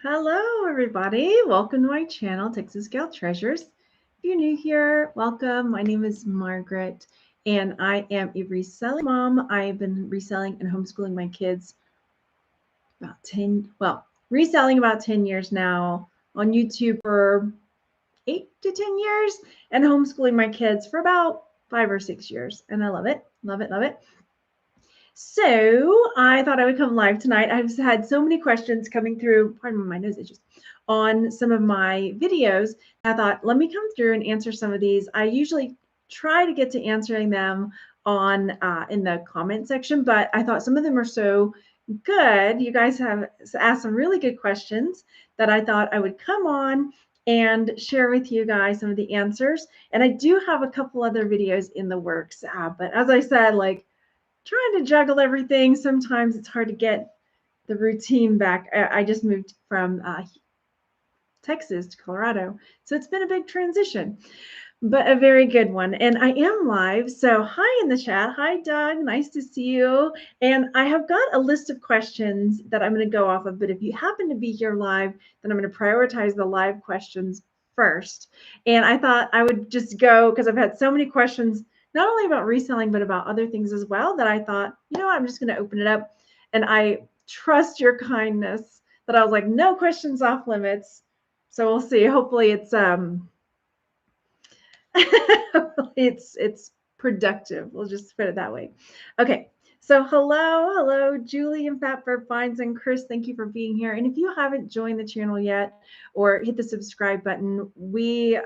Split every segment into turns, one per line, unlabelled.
Hello, everybody. Welcome to my channel, Texas Gal Treasures. If you're new here, welcome. My name is Margaret, and I am a reselling mom. I've been reselling and homeschooling my kids reselling about 10 years now, on YouTube for 8 to 10 years, and homeschooling my kids for about 5 or 6 years. And I love it, love it, love it. So I thought I would come live tonight. I've had so many questions coming through, pardon my nose itches, on some of my videos. I thought, let me come through and answer some of these. I usually try to get to answering them on in the comment section, but I thought some of them are so good. You guys have asked some really good questions that I thought I would come on and share with you guys some of the answers. And I do have a couple other videos in the works, but as I said, like, trying to juggle everything. Sometimes it's hard to get the routine back. I just moved from Texas to Colorado, so it's been a big transition, but a very good one. And I am live, so hi in the chat. Hi, Doug. Nice to see you. And I have got a list of questions that I'm going to go off of, but if you happen to be here live, then I'm going to prioritize the live questions first. And I thought I would just go, because I've had so many questions not only about reselling, but about other things as well, that I thought, I'm just going to open it up. And I trust your kindness that I was like, no questions off limits. So we'll see. Hopefully it's it's productive. We'll just put it that way. Okay. So hello, Julie and Fatbird Finds and Chris. Thank you for being here. And if you haven't joined the channel yet or hit the subscribe button, you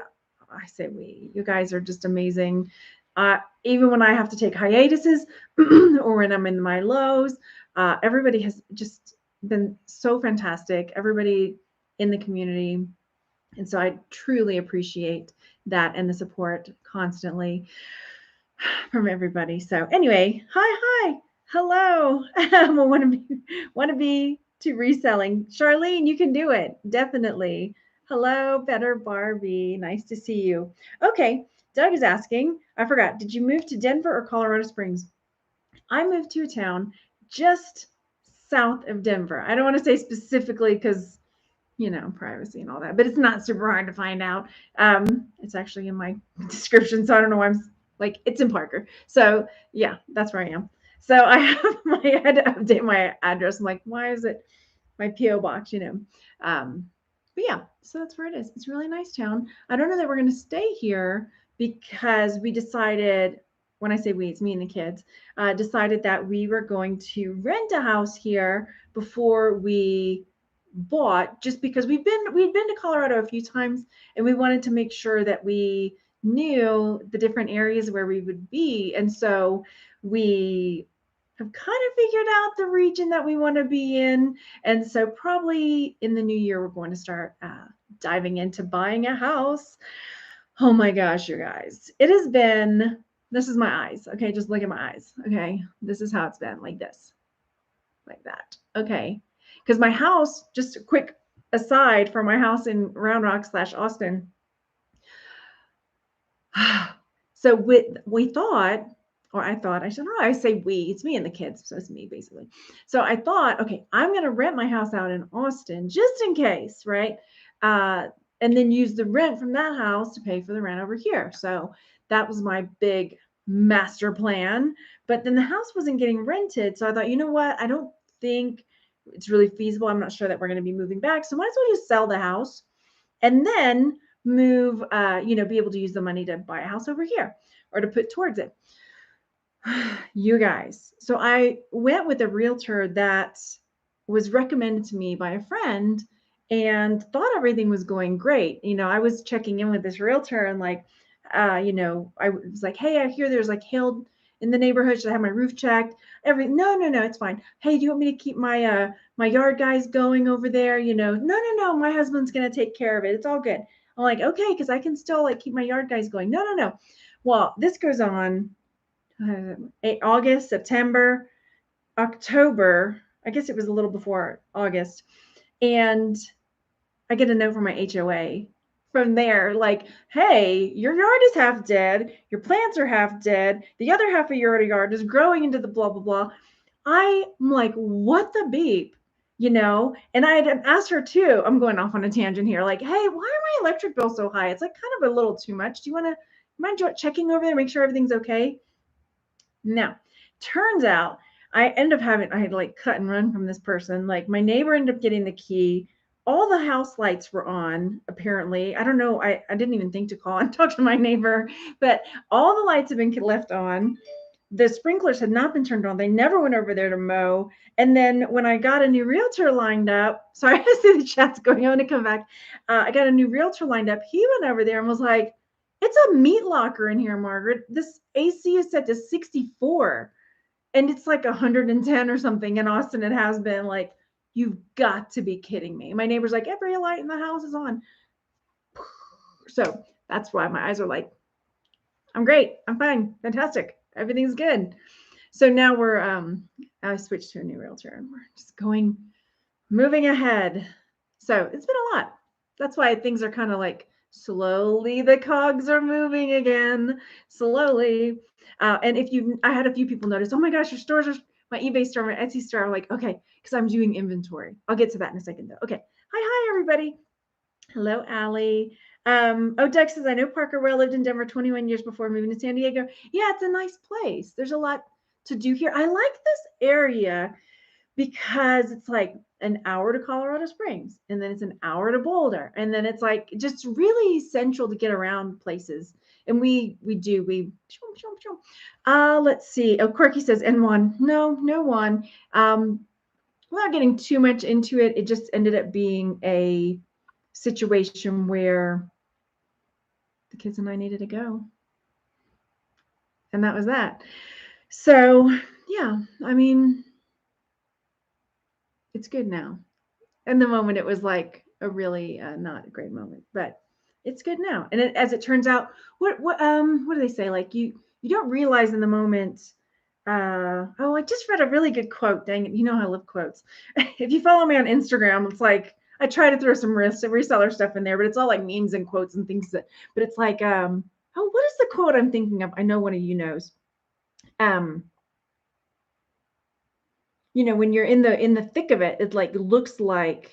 guys are just amazing. Even when I have to take hiatuses or when I'm in my lows, everybody has just been so fantastic. Everybody in the community. And so I truly appreciate that and the support constantly from everybody. So anyway, hi, hello. Want to be to reselling. Charlene, you can do it. Definitely. Hello, Better Barbie. Nice to see you. Okay. Doug is asking, I forgot, did you move to Denver or Colorado Springs? I moved to a town just south of Denver. I don't want to say specifically because, privacy and all that, but it's not super hard to find out. It's actually in my description, so I don't know why I'm like, it's in Parker. So yeah, that's where I am. So I had to update my address. I'm like, why is it my PO box, but yeah, so that's where it is. It's a really nice town. I don't know that we're going to stay here because we decided, when I say we, it's me and the kids, decided that we were going to rent a house here before we bought, just because we'd been to Colorado a few times and we wanted to make sure that we knew the different areas where we would be. And so we have kind of figured out the region that we want to be in. And so probably in the new year, we're going to start diving into buying a house. Oh my gosh, you guys, it has been, this is my eyes. Okay. Just look at my eyes. Okay. This is how it's been, like this, like that. Okay. Because my house, just a quick aside, for my house in Round Rock / Austin. So we thought, or I thought, I said, no, I say we, it's me and the kids. So it's me basically. So I thought, okay, I'm going to rent my house out in Austin just in case, right? And then use the rent from that house to pay for the rent over here. So that was my big master plan. But then the house wasn't getting rented. So I thought, you know what? I don't think it's really feasible. I'm not sure that we're going to be moving back. So might as well just sell the house and then move, be able to use the money to buy a house over here or to put towards it. You guys. So I went with a realtor that was recommended to me by a friend and thought everything was going great. I was checking in with this realtor and like, I was like, hey, I hear there's like hail in the neighborhood. Should I have my roof checked? No, it's fine. Hey, do you want me to keep my my yard guys going over there? No, my husband's gonna take care of it. It's all good. I'm like, okay, because I can still like keep my yard guys going. No. Well, this goes on August, September, October. I guess it was a little before August. And I get a note from my HOA from there, like, hey, your yard is half dead. Your plants are half dead. The other half of your yard is growing into the blah, blah, blah. I'm like, what the beep? and I had asked her too. I'm going off on a tangent here. Like, hey, why are my electric bills so high? It's like kind of a little too much. Do you mind checking over there, make sure everything's okay? Now, turns out I had to like cut and run from this person. Like my neighbor ended up getting the key. All the house lights were on, apparently. I don't know. I didn't even think to call and talk to my neighbor, but all the lights have been left on. The sprinklers had not been turned on. They never went over there to mow. And then when I got a new realtor lined up, sorry, I see the chat's going on to come back. I got a new realtor lined up. He went over there and was like, it's a meat locker in here, Margaret. This AC is set to 64 and it's like 110 or something in Austin. It has been. Like, you've got to be kidding me. My neighbor's like, every light in the house is on. So that's why my eyes are like, I'm great. I'm fine. Fantastic. Everything's good. So now I switched to a new realtor and we're just moving ahead. So it's been a lot. That's why things are kind of like slowly the cogs are moving again, slowly. And I had a few people notice, oh my gosh, your stores are, my eBay store, my Etsy store. I'm like, okay, because I'm doing inventory. I'll get to that in a second though. Okay. Hi, everybody. Hello, Allie. Doug says, I know Parker well, lived in Denver 21 years before moving to San Diego. Yeah, it's a nice place. There's a lot to do here. I like this area because it's like an hour to Colorado Springs, and then it's an hour to Boulder, and then it's like just really central to get around places. And we let's see. Oh, Quirky says N1. No one. Without getting too much into it, it just ended up being a situation where the kids and I needed to go. And that was that. So yeah, I mean, it's good now. In the moment, it was like a really not a great moment, but it's good now. And as it turns out, what do they say? Like you don't realize in the moment. I just read a really good quote. Dang it, you know how I love quotes. If you follow me on Instagram, it's like I try to throw some reseller stuff in there, but it's all like memes and quotes and things but it's like, what is the quote I'm thinking of? I know one of you knows. When you're in the thick of it, it like looks like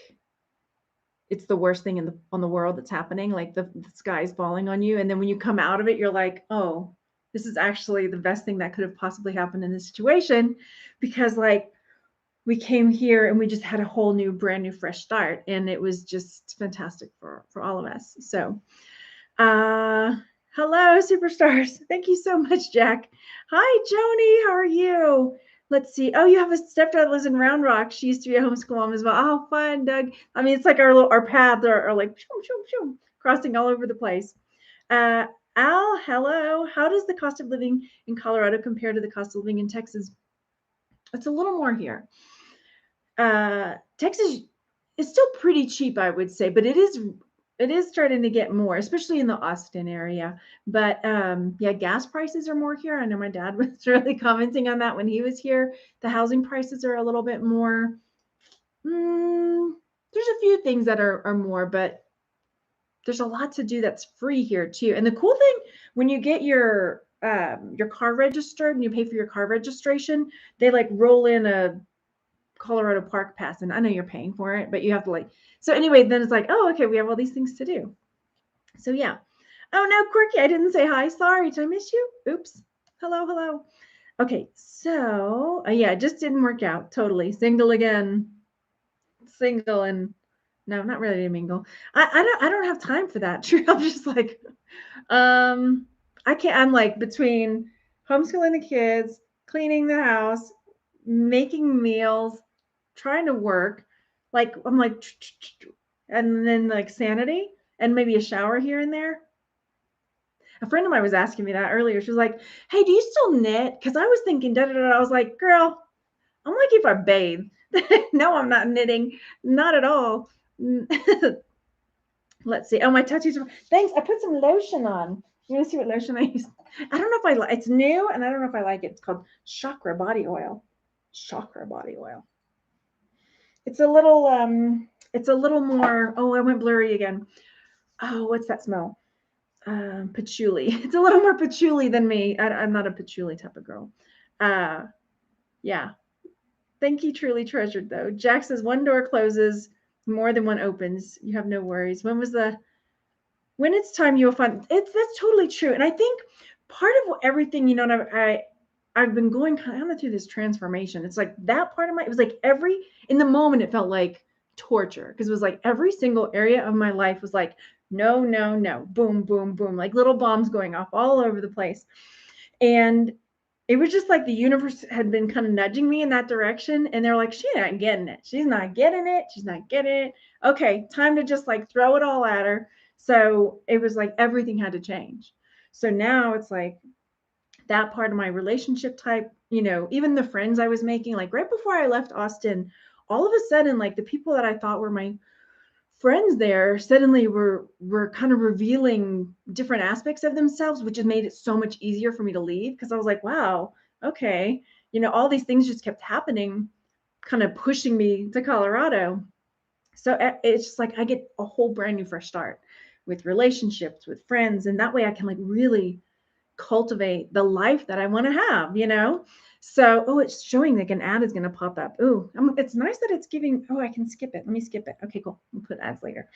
it's the worst thing on the world that's happening, like the sky's falling on you. And then when you come out of it, you're like, oh, this is actually the best thing that could have possibly happened in this situation, because like we came here and we just had a whole new, brand new, fresh start. And it was just fantastic for all of us. So, hello, superstars. Thank you so much, Jack. Hi, Joni. How are you? Let's see. Oh, you have a stepdaughter that lives in Round Rock. She used to be a homeschool mom as well. Oh, fun, Doug. I mean, it's like our paths are like crossing all over the place. Al, hello. How does the cost of living in Colorado compare to the cost of living in Texas? It's a little more here. Texas is still pretty cheap, I would say, but it is starting to get more, especially in the Austin area. But yeah, gas prices are more here. I know my dad was really commenting on that when he was here. The housing prices are a little bit more. There's a few things that are more, but there's a lot to do that's free here too. And the cool thing, when you get your car registered and you pay for your car registration, they like roll in a Colorado Park Pass, and I know you're paying for it, but you have to so anyway, then it's like, oh, okay, we have all these things to do. So yeah. Oh no, Quirky, I didn't say hi. Sorry, did I miss you? Oops. Hello. Okay, so yeah, it just didn't work out. Totally. Single again. Single and no, not ready to mingle. I don't have time for that. True. I'm just like, I can't. I'm like between homeschooling the kids, cleaning the house, making meals, trying to work. Like I'm like, and then like sanity and maybe a shower here and there. A friend of mine was asking me that earlier. She was like, hey, do you still knit? Because I was thinking, I was like, girl, I'm like if I bathe. No, I'm not knitting. Not at all. Let's see. Oh, my tattoos. Thanks. I put some lotion on. You want to see what lotion I use? I don't know if I like. It's new, and I don't know if I like it. It's called Chakra Body Oil. Chakra Body Oil. It's a little more. Oh, I went blurry again. Oh, what's that smell? Patchouli. It's a little more patchouli than me. I'm not a patchouli type of girl. Yeah. Thank you, truly treasured though. Jack says one door closes, more than one opens. You have no worries. When it's time you'll find that's totally true. And I think part of everything, I've been going kind of through this transformation. It's like that part of it was like in the moment, it felt like torture because it was like every single area of my life was like, no, no, no, boom, boom, boom, like little bombs going off all over the place. And it was just like the universe had been kind of nudging me in that direction. And they're like, she's not getting it. She's not getting it. She's not getting it. Okay, time to just like throw it all at her. So it was like everything had to change. So now it's like that part of my relationship type, even the friends I was making, like right before I left Austin, all of a sudden, like the people that I thought were my friends there suddenly were kind of revealing different aspects of themselves, which has made it so much easier for me to leave because I was like, wow, okay, all these things just kept happening, kind of pushing me to Colorado. So it's just like I get a whole brand new fresh start with relationships, with friends, and that way I can like really cultivate the life that I want to have. So, it's showing like an ad is going to pop up. It's nice that it's giving. I can skip it. Let me skip it. Okay, cool. We'll put ads later.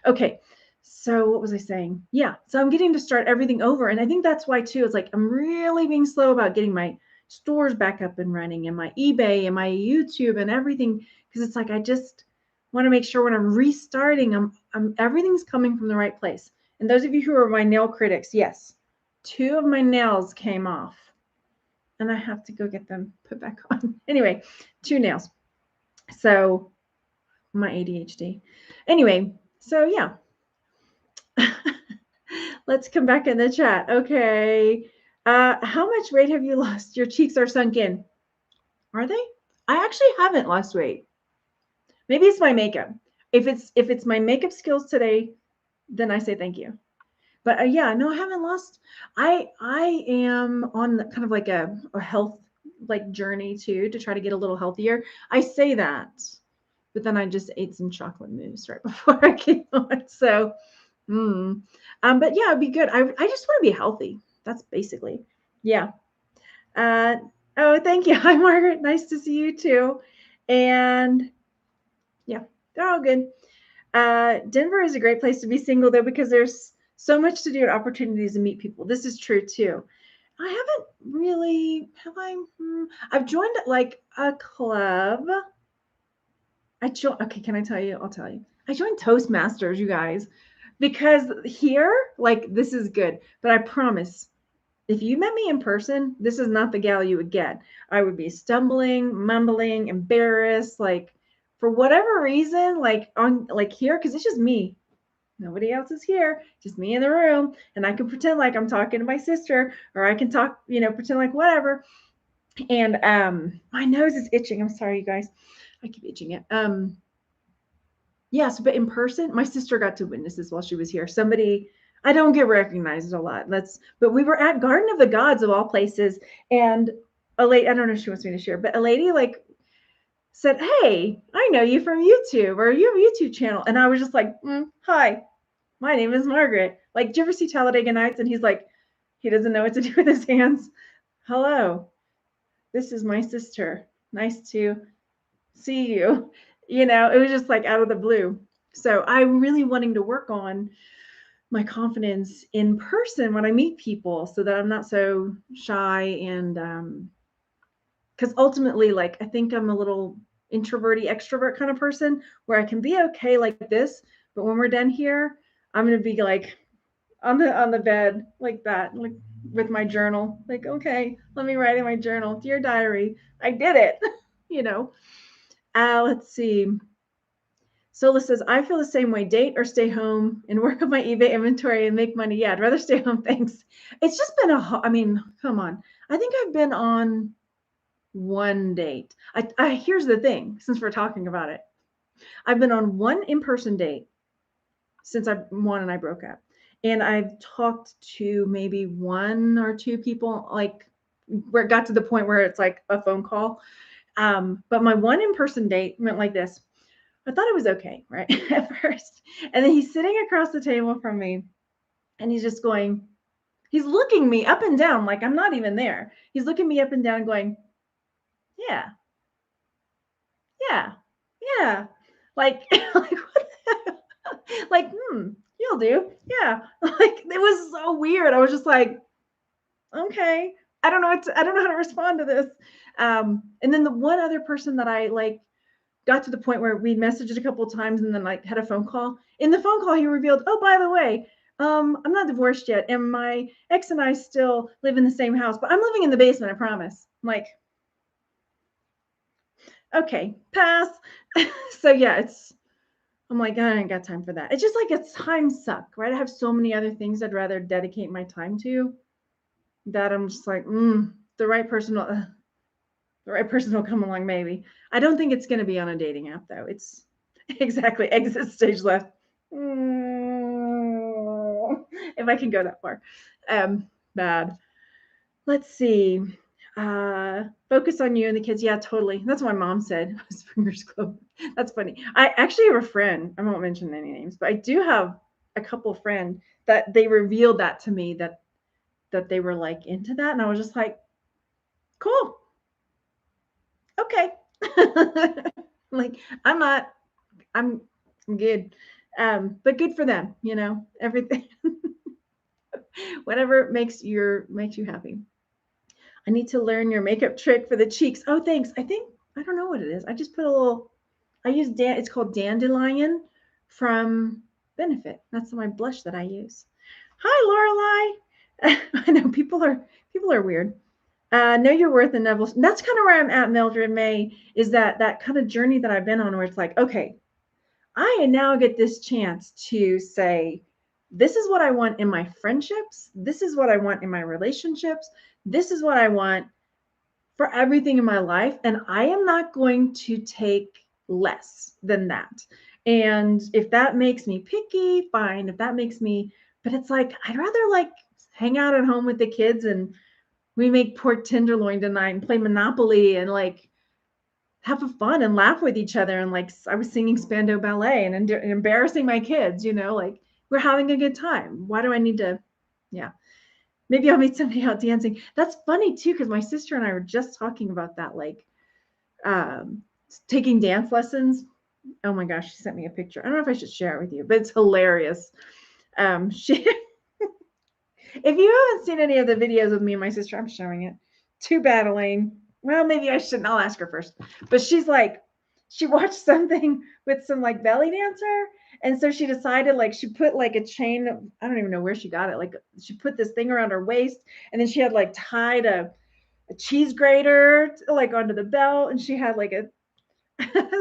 Okay. So what was I saying? Yeah. So I'm getting to start everything over. And I think that's why too, it's like, I'm really being slow about getting my stores back up and running and my eBay and my YouTube and everything. Cause it's like, I just want to make sure when I'm restarting, everything's coming from the right place. And those of you who are my nail critics, yes, 2 of my nails came off and I have to go get them put back on. Anyway, 2 nails. So my ADHD. Anyway, so yeah. Let's come back in the chat. Okay. How much weight have you lost? Your cheeks are sunk in. Are they? I actually haven't lost weight. Maybe it's my makeup. If it's my makeup skills today, then I say thank you. But yeah, no, I haven't lost. I am on kind of like a health like journey too, to try to get a little healthier. I say that, but then I just ate some chocolate mousse right before I came on. So, but yeah, it'd be good. I just want to be healthy. That's basically, yeah. Oh, thank you. Hi, Margaret. Nice to see you too. And yeah, they're all good. Denver is a great place to be single though, because there's so much to do and opportunities to meet people. This is true too. I haven't really, have I? I've joined like a club. Okay, can I tell you? I'll tell you. I joined Toastmasters, you guys, because here, like, this is good. But I promise, if you met me in person, this is not the gal you would get. I would be stumbling, mumbling, embarrassed, like, for whatever reason, like here, because it's just me. Nobody else is here, just me in the room. And I can pretend like I'm talking to my sister, or I can talk, pretend like whatever. And my nose is itching. I'm sorry, you guys. I keep itching it. Yes, but in person, my sister got to witness this while she was here. I don't get recognized a lot. But we were at Garden of the Gods of all places, and a lady, I don't know if she wants me to share, but a lady like said, "Hey, I know you from YouTube, or you have a YouTube channel." And I was just like, "Hi, my name is Margaret." Like, do you ever see Talladega Nights? And he's like, he doesn't know what to do with his hands. "Hello, this is my sister. Nice to see you." It was just like out of the blue. So I'm really wanting to work on my confidence in person when I meet people, so that I'm not so shy. And because ultimately, like, I think I'm a little introverty extrovert kind of person where I can be okay like this, but when we're done here, I'm gonna be like on the bed like that, like with my journal, like, okay, let me write in my journal, dear diary, I did it. Let's see. Sola says, I feel the same way. Date or stay home and work on my eBay inventory and make money. Yeah, I'd rather stay home. Thanks. It's just been come on. I think I've been on one date. Here's the thing, since we're talking about it. I've been on one in-person date since Juan and I broke up. And I've talked to maybe 1 or 2 people, like where it got to the point where it's like a phone call. But my one in-person date went like this. I thought it was okay, right, at first. And then he's sitting across the table from me, and he's looking me up and down like I'm not even there. He's looking me up and down going, yeah, Yeah. Yeah. Like, like, what the like, you'll do. Yeah. Like, it was so weird. I was just like, okay, I don't know how to respond to this. And then the one other person that I like got to the point where we messaged a couple of times and then like had a phone call. In the phone call, he revealed, oh, by the way, I'm not divorced yet, and my ex and I still live in the same house, but I'm living in the basement, I promise. I'm like, okay, pass. So yeah, I'm like, I ain't got time for that. It's just like a time suck, right? I have so many other things I'd rather dedicate my time to that I'm just like, the right person will, the right person will come along maybe. I don't think it's going to be on a dating app though. It's exactly exit stage left. If I can go that far. Bad. Let's see. Focus on you and the kids. Yeah, totally. That's what my mom said. Fingers closed. That's funny. I actually have a friend. I won't mention any names, but I do have a couple of friends that they revealed that to me that they were like into that, and I was just like, cool, okay. Like, I'm not. I'm good. But good for them. Everything, whatever makes you happy. I need to learn your makeup trick for the cheeks. Oh, thanks. I don't know what it is. I just put a little. I use it's called Dandelion from Benefit. That's my blush that I use. Hi, Lorelai. I know people are weird. Know your worth and Neville. That's kind of where I'm at, Mildred May. Is that kind of journey that I've been on, where it's like, okay, I now get this chance to say, this is what I want in my friendships. This is what I want in my relationships. This is what I want for everything in my life. And I am not going to take less than that. And if that makes me picky, fine. If that makes me, but it's like, I'd rather like hang out at home with the kids and we make pork tenderloin tonight and play Monopoly and like have fun and laugh with each other. And like, I was singing Spandau Ballet and embarrassing my kids, like we're having a good time. Why do I need to? Yeah. Maybe I'll meet somebody out dancing. That's funny too, because my sister and I were just talking about that, like um, taking dance lessons. Oh my gosh, she sent me a picture. I don't know if I should share it with you, but it's hilarious. She, if you haven't seen any of the videos of me and my sister, I'm showing it. Too bad, Elaine. Well, maybe I shouldn't. I'll ask her first. But she's like, she watched something with some like belly dancer. And so she decided like she put like a chain. I don't even know where she got it. Like she put this thing around her waist and then she had like tied a cheese grater like onto the belt. And she had like a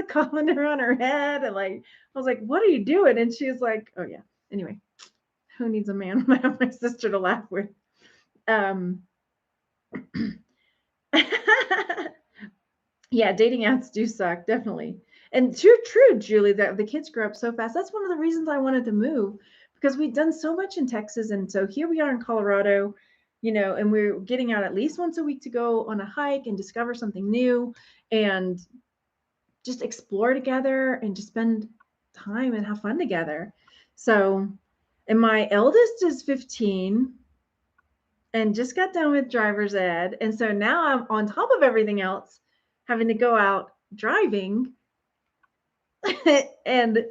colander on her head. And like, I was like, what are you doing? And she was like, oh yeah. Anyway, who needs a man when I have my sister to laugh with? Um, yeah, dating apps do suck, definitely. And true, Julie, that the kids grow up so fast. That's one of the reasons I wanted to move because we'd done so much in Texas. And so here we are in Colorado, and we're getting out at least once a week to go on a hike and discover something new and just explore together and just spend time and have fun together. So, and my eldest is 15 and just got done with driver's ed. And so now I'm on top of everything else, having to go out driving and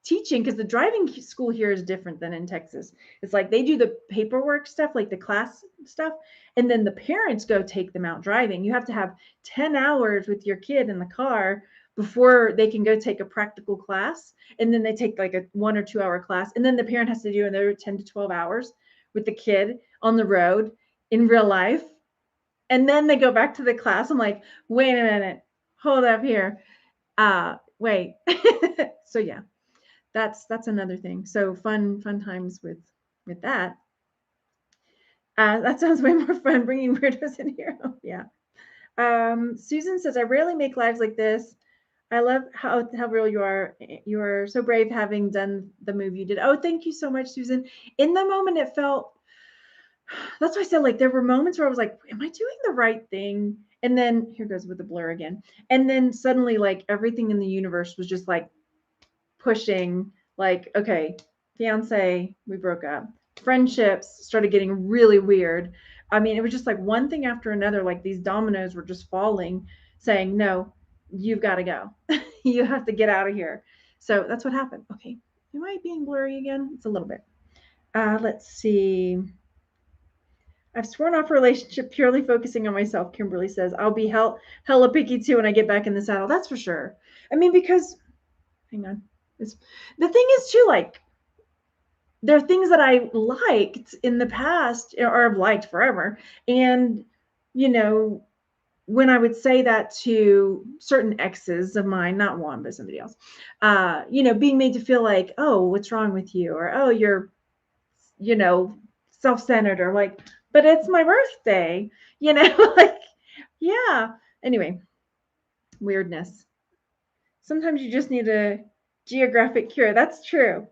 teaching because the driving school here is different than in Texas. It's like they do the paperwork stuff, like the class stuff, and then the parents go take them out driving. You have to have 10 hours with your kid in the car before they can go take a practical class. And then they take like a 1 or 2 hour class. And then the parent has to do another 10 to 12 hours with the kid on the road in real life. And then they go back to the class. I'm like, wait a minute, hold up here. Wait. So yeah, that's another thing. So fun times with that. That sounds way more fun bringing weirdos in here. Oh, yeah. Susan says, I rarely make lives like this. I love how real you are. You are so brave having done the move you did. Oh, thank you so much, Susan. In the moment, it felt, that's why I said, like, there were moments where I was like, am I doing the right thing? And then here goes with the blur again. And then suddenly, like, everything in the universe was just like pushing, like, okay, fiance, we broke up. Friendships started getting really weird. I mean, it was just like one thing after another, like these dominoes were just falling, saying, no, you've got to go. You have to get out of here. So that's what happened. Okay. Am I being blurry again? It's a little bit. Let's see. I've sworn off a relationship purely focusing on myself, Kimberly says. I'll be hella picky too when I get back in the saddle. That's for sure. I mean, because, hang on. The thing is too, like, there are things that I liked in the past or have liked forever. And, you know, when I would say that to certain exes of mine, not one, but somebody else, being made to feel like, oh, what's wrong with you? Or, oh, you're, self-centered, or like, but it's my birthday, like, yeah. Anyway, weirdness. Sometimes you just need a geographic cure. That's true.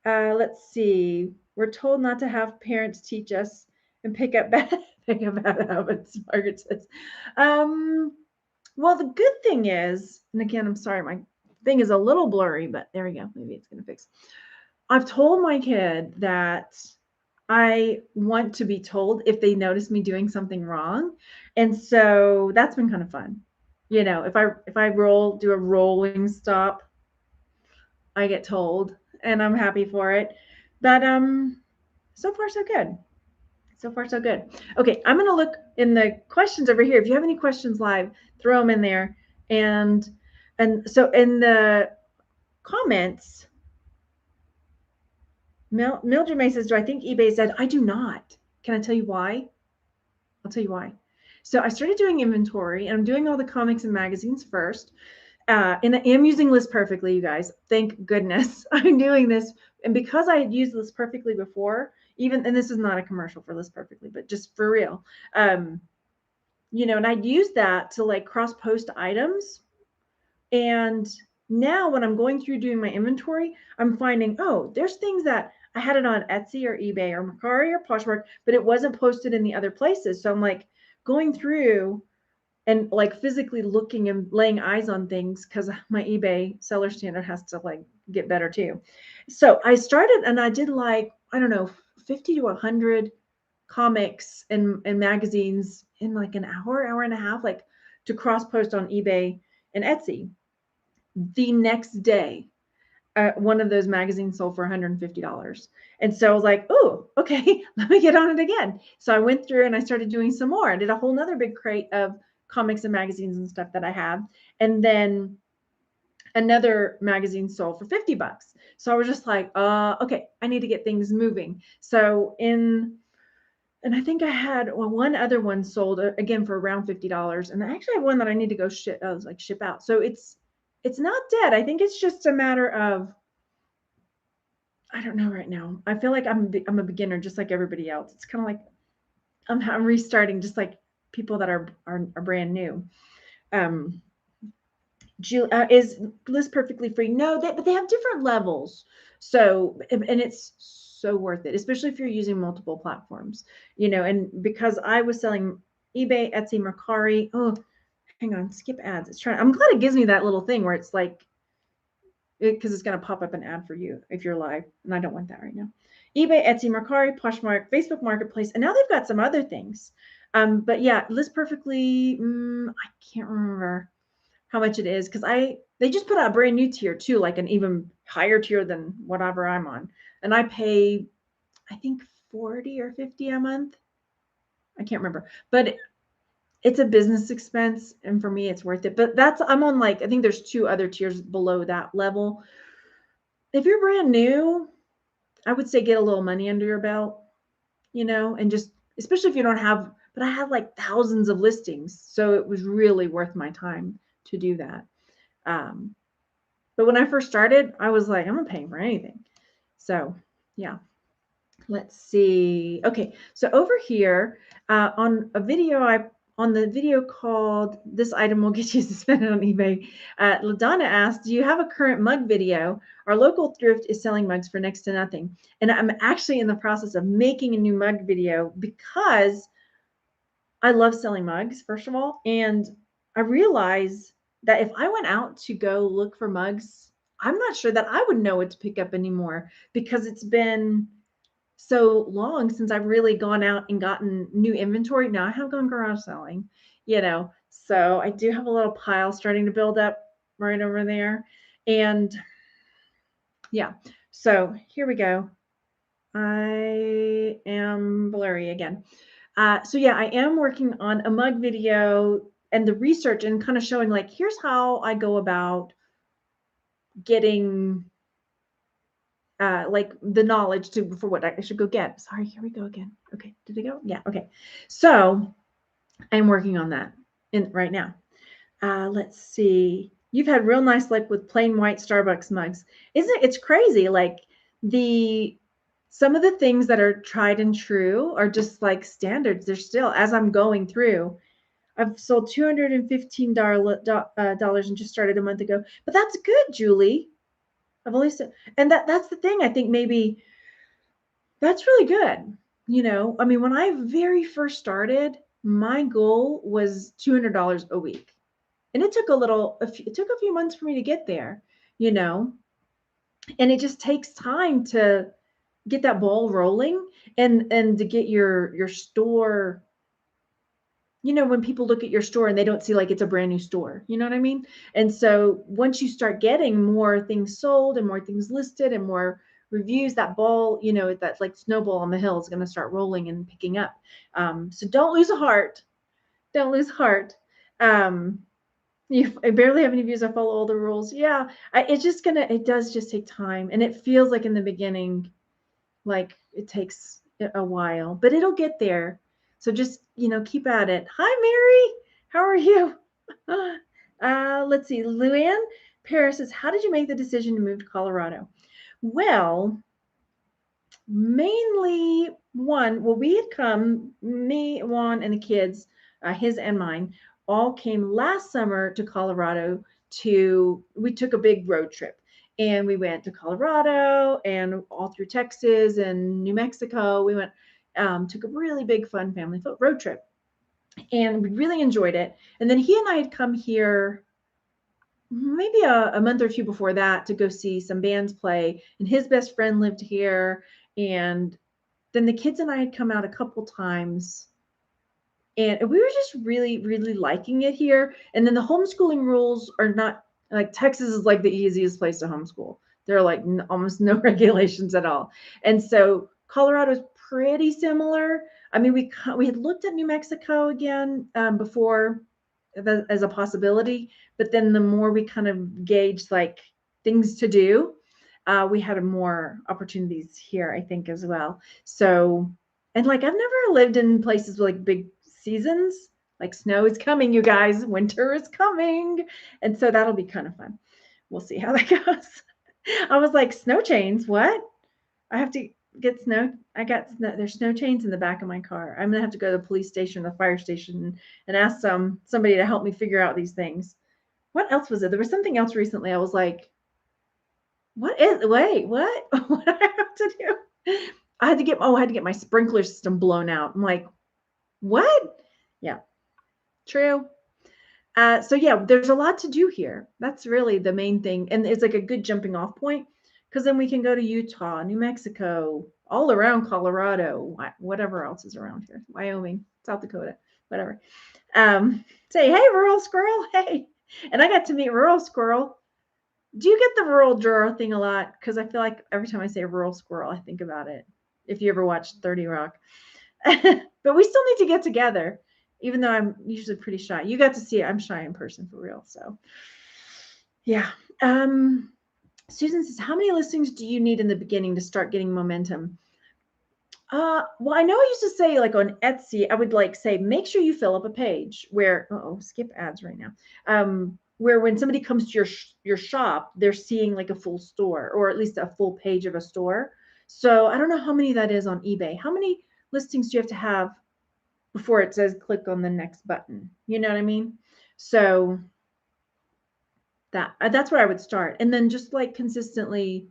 Let's see. We're told not to have parents teach us and pick up bad habits, Margaret says. Well, the good thing is, and again, I'm sorry, my thing is a little blurry, but there we go. Maybe it's going to fix. I've told my kid that I want to be told if they notice me doing something wrong. And so that's been kind of fun. If I do a rolling stop, I get told, and I'm happy for it. But so far so good. So far so good. Okay, I'm going to look in the questions over here. If you have any questions live, throw them in there. And so in the comments, Mildred May says, do I think eBay said? I do not. Can I tell you why? I'll tell you why. So I started doing inventory, and I'm doing all the comics and magazines first. And I am using List Perfectly, you guys. Thank goodness I'm doing this. And because I had used List Perfectly before, and this is not a commercial for List Perfectly, but just for real, and I'd use that to like cross post items. And now when I'm going through doing my inventory, I'm finding, oh, there's things that I had it on Etsy or eBay or Mercari or Poshmark, but it wasn't posted in the other places. So I'm like going through and like physically looking and laying eyes on things, because my eBay seller standard has to like get better too. So I started, and I did like, I don't know, 50 to 100 comics and magazines in like an hour and a half, like to cross post on eBay and Etsy. The next day, one of those magazines sold for $150. And so I was like, oh, okay, let me get on it again. So I went through and I started doing some more. I did a whole nother big crate of comics and magazines and stuff that I had. And then another magazine sold for $50. So I was just like, okay, I need to get things moving. So and I think I had one other one sold again for around $50. And I actually have one that I need to go ship out. So it's not dead. I think it's just a matter of, I don't know right now. I feel like I'm a beginner, just like everybody else. It's kind of like I'm restarting, just like people that are brand new. Is List Perfectly free? No, but they have different levels. So, and it's so worth it, especially if you're using multiple platforms, and because I was selling eBay, Etsy, Mercari. Oh, hang on, skip ads. I'm glad it gives me that little thing where it's like, because it's going to pop up an ad for you if you're live, and I don't want that right now. eBay, Etsy, Mercari, Poshmark, Facebook Marketplace, and now they've got some other things. But yeah, List Perfectly, I can't remember how much it is, because they just put out a brand new tier too, like an even higher tier than whatever I'm on, and I pay, I think 40 or 50 a month. I can't remember, but it's a business expense, and for me it's worth it. But I'm on, like, I think there's 2 other tiers below that level. If you're brand new, I would say get a little money under your belt, and just, especially if you don't have, but I had like thousands of listings, so it was really worth my time to do that. But when I first started, I was like, I'm not paying for anything. So yeah, let's see. Okay, so over here on the video called "This Item Will Get You Suspended on eBay," LaDonna asked, do you have a current mug video? Our local thrift is selling mugs for next to nothing. And I'm actually in the process of making a new mug video, because I love selling mugs, first of all. And I realize that if I went out to go look for mugs, I'm not sure that I would know what to pick up anymore, because it's been so long since I've really gone out and gotten new inventory. Now I have gone garage selling, So I do have a little pile starting to build up right over there. And yeah, so here we go. I am blurry again. So yeah, I am working on a mug video and the research and kind of showing like, here's how I go about getting like the knowledge to for what I should go get. Sorry, here we go again. Okay, did it go? Yeah, okay. So I'm working on that right now. Let's see. You've had real nice luck with plain white Starbucks mugs. Isn't it? It's crazy. Like some of the things that are tried and true are just like standards. They're still, as I'm going through, I've sold $215 and just started a month ago. But that's good, Julie. I've only said, and that's the thing. I think maybe that's really good. I mean, when I very first started, my goal was $200 a week. And it took it took a few months for me to get there, and it just takes time to get that ball rolling and to get your store. When people look at your store and they don't see like it's a brand new store, you know what I mean? And so once you start getting more things sold and more things listed and more reviews, that ball, that like snowball on the hill is going to start rolling and picking up. So don't lose a heart. Don't lose heart. I barely have any views. I follow all the rules. Yeah, it does just take time. And it feels like in the beginning, like it takes a while, but it'll get there. So just, keep at it. Hi, Mary. How are you? Let's see. Luann Paris says, how did you make the decision to move to Colorado? Well, mainly we had come, me, Juan, and the kids, his and mine, all came last summer to Colorado we took a big road trip and we went to Colorado and all through Texas and New Mexico. We went, took a really big fun family road trip and we really enjoyed it. And then he and I had come here maybe a month or two before that to go see some bands play, and his best friend lived here. And then the kids and I had come out a couple times and we were just really, really liking it here. And then the homeschooling rules are not like Texas is like the easiest place to homeschool. There are like almost no regulations at all. And so Colorado is pretty similar. I mean, we had looked at New Mexico again before as a possibility, but then the more we kind of gauged like things to do, we had more opportunities here, I think, as well. So, and like I've never lived in places with like big seasons, like snow is coming, you guys, winter is coming. And so that'll be kind of fun. We'll see how that goes. I was like, snow chains, what? I have to get snow. I got snow. There's snow chains in the back of my car. I'm gonna have to go to the police station, the fire station, and ask somebody to help me figure out these things. What else was it? There was something else recently. I was like, what? What do I have to do? I had to get my sprinkler system blown out. I'm like, what? Yeah, true. So yeah, there's a lot to do here. That's really the main thing. And it's like a good jumping off point because then we can go to Utah, New Mexico, all around Colorado, whatever else is around here, Wyoming, South Dakota, whatever. Say, hey, rural squirrel. Hey. And I got to meet rural squirrel. Do you get the rural drawer thing a lot? Because I feel like every time I say rural squirrel, I think about it. If you ever watched 30 Rock. But we still need to get together, even though I'm usually pretty shy. You got to see it. I'm shy in person for real. So yeah. Susan says, how many listings do you need in the beginning to start getting momentum? Well, I know I used to say like on Etsy, I would like say, make sure you fill up a page where, skip ads right now. Where when somebody comes to your shop, they're seeing like a full store or at least a full page of a store. So I don't know how many that is on eBay. How many listings do you have to have before it says click on the next button? You know what I mean? So that's where I would start. And then just like consistently,